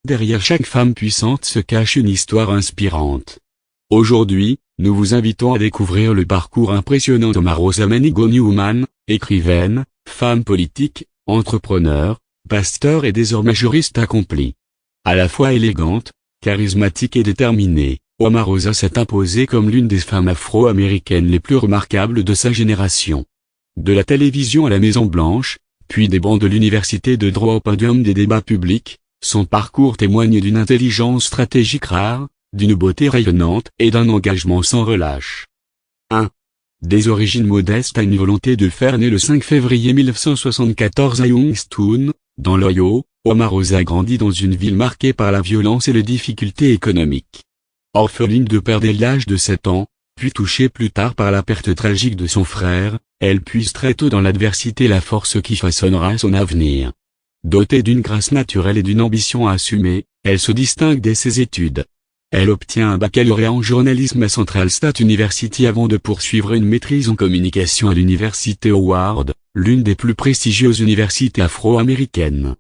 Derrière chaque femme puissante se cache une histoire inspirante. Aujourd'hui, nous vous invitons à découvrir le parcours impressionnant d'Omarosa Manigault Newman, écrivaine, femme politique, entrepreneur, pasteur et désormais juriste accomplie. À la fois élégante, charismatique et déterminée, Omarosa s'est imposée comme l'une des femmes afro-américaines les plus remarquables de sa génération. De la télévision à la Maison Blanche, puis des bancs de l'université de droit au podium des débats publics, son parcours témoigne d'une intelligence stratégique rare, d'une beauté rayonnante et d'un engagement sans relâche. 1. Des origines modestes à une volonté de faire naître le 5 février 1974 à Youngstown, dans l'Ohio, Omarosa grandit dans une ville marquée par la violence et les difficultés économiques. Orpheline de père dès l'âge de 7 ans, puis touchée plus tard par la perte tragique de son frère, elle puise très tôt dans l'adversité la force qui façonnera son avenir. Dotée d'une grâce naturelle et d'une ambition assumée, elle se distingue dès ses études. Elle obtient un baccalauréat en journalisme à Central State University avant de poursuivre une maîtrise en communication à l'université Howard, l'une des plus prestigieuses universités afro-américaines.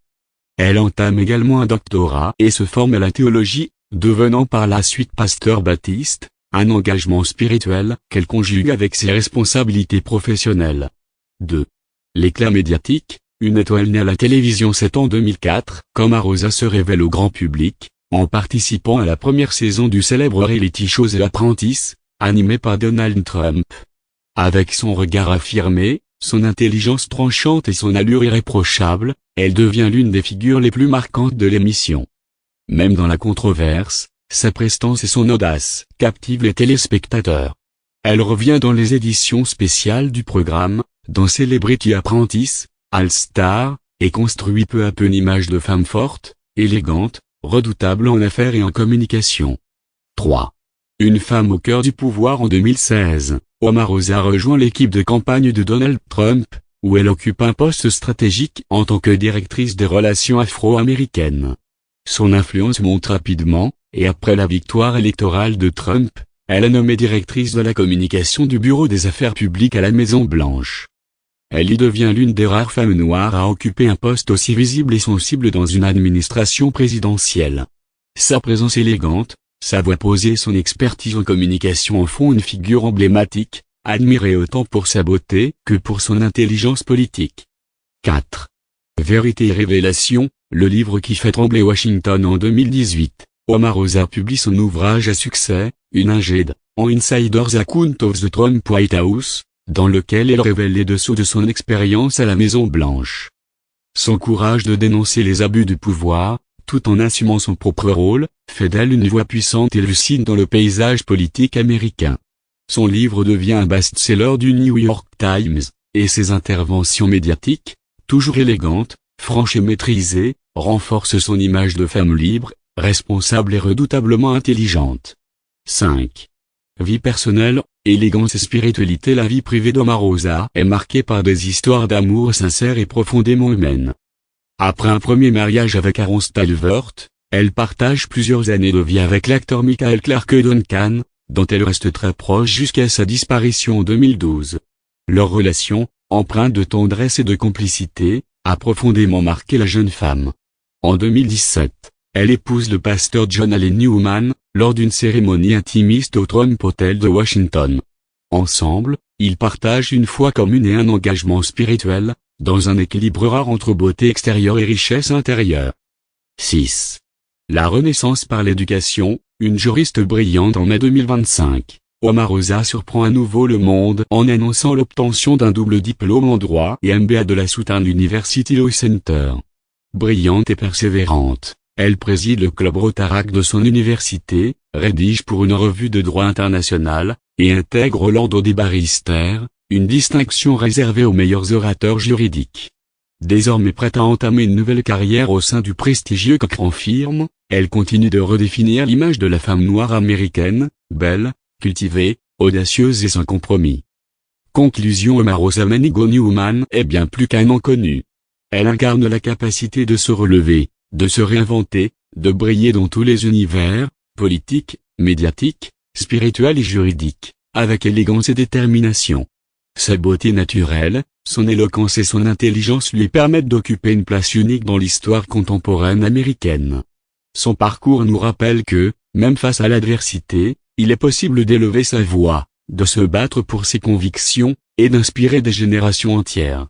Elle entame également un doctorat et se forme à la théologie, devenant par la suite pasteur baptiste, un engagement spirituel qu'elle conjugue avec ses responsabilités professionnelles. 2. L'éclat médiatique. Une étoile née à la télévision 7 en 2004, Omarosa se révèle au grand public, en participant à la première saison du célèbre reality show The Apprentice, animé par Donald Trump. Avec son regard affirmé, son intelligence tranchante et son allure irréprochable, elle devient l'une des figures les plus marquantes de l'émission. Même dans la controverse, sa prestance et son audace captivent les téléspectateurs. Elle revient dans les éditions spéciales du programme, dans Celebrity Apprentice, All Star, et construit peu à peu une image de femme forte, élégante, redoutable en affaires et en communication. 3. Une femme au cœur du pouvoir en 2016, Omarosa rejoint l'équipe de campagne de Donald Trump, où elle occupe un poste stratégique en tant que directrice des relations afro-américaines. Son influence monte rapidement, et après la victoire électorale de Trump, elle est nommée directrice de la communication du Bureau des Affaires publiques à la Maison Blanche. Elle y devient l'une des rares femmes noires à occuper un poste aussi visible et sensible dans une administration présidentielle. Sa présence élégante, sa voix posée et son expertise en communication en font une figure emblématique, admirée autant pour sa beauté que pour son intelligence politique. 4. Vérité et révélation, le livre qui fait trembler Washington en 2018. Omarosa publie son ouvrage à succès, Une Ingéde, en Insider's Account of the Trump White House, dans lequel elle révèle les dessous de son expérience à la Maison Blanche. Son courage de dénoncer les abus du pouvoir, tout en assumant son propre rôle, fait d'elle une voix puissante et lucide dans le paysage politique américain. Son livre devient un best-seller du New York Times, et ses interventions médiatiques, toujours élégantes, franches et maîtrisées, renforcent son image de femme libre, responsable et redoutablement intelligente. 5. Vie personnelle, élégance et spiritualité. La vie privée d'Omarosa est marquée par des histoires d'amour sincères et profondément humaines. Après un premier mariage avec Aaron Stalvert, elle partage plusieurs années de vie avec l'acteur Michael Clarke Duncan, dont elle reste très proche jusqu'à sa disparition en 2012. Leur relation, empreinte de tendresse et de complicité, a profondément marqué la jeune femme. En 2017, elle épouse le pasteur John Allen Newman, lors d'une cérémonie intimiste au Trump Hotel de Washington. Ensemble, ils partagent une foi commune et un engagement spirituel, dans un équilibre rare entre beauté extérieure et richesse intérieure. 6. La renaissance par l'éducation, une juriste brillante en mai 2025. Omarosa surprend à nouveau le monde en annonçant l'obtention d'un double diplôme en droit et MBA de la Southern University Law Center. Brillante et persévérante, elle préside le club Rotaract de son université, rédige pour une revue de droit international, et intègre l'ordre des barristères, une distinction réservée aux meilleurs orateurs juridiques. Désormais prête à entamer une nouvelle carrière au sein du prestigieux Cochrane Firm, elle continue de redéfinir l'image de la femme noire américaine, belle, cultivée, audacieuse et sans compromis. Conclusion. Omarosa Manigault Newman est bien plus qu'un nom connu. Elle incarne la capacité de se relever, de se réinventer, de briller dans tous les univers, politiques, médiatiques, spirituels et juridiques, avec élégance et détermination. Sa beauté naturelle, son éloquence et son intelligence lui permettent d'occuper une place unique dans l'histoire contemporaine américaine. Son parcours nous rappelle que, même face à l'adversité, il est possible d'élever sa voix, de se battre pour ses convictions, et d'inspirer des générations entières.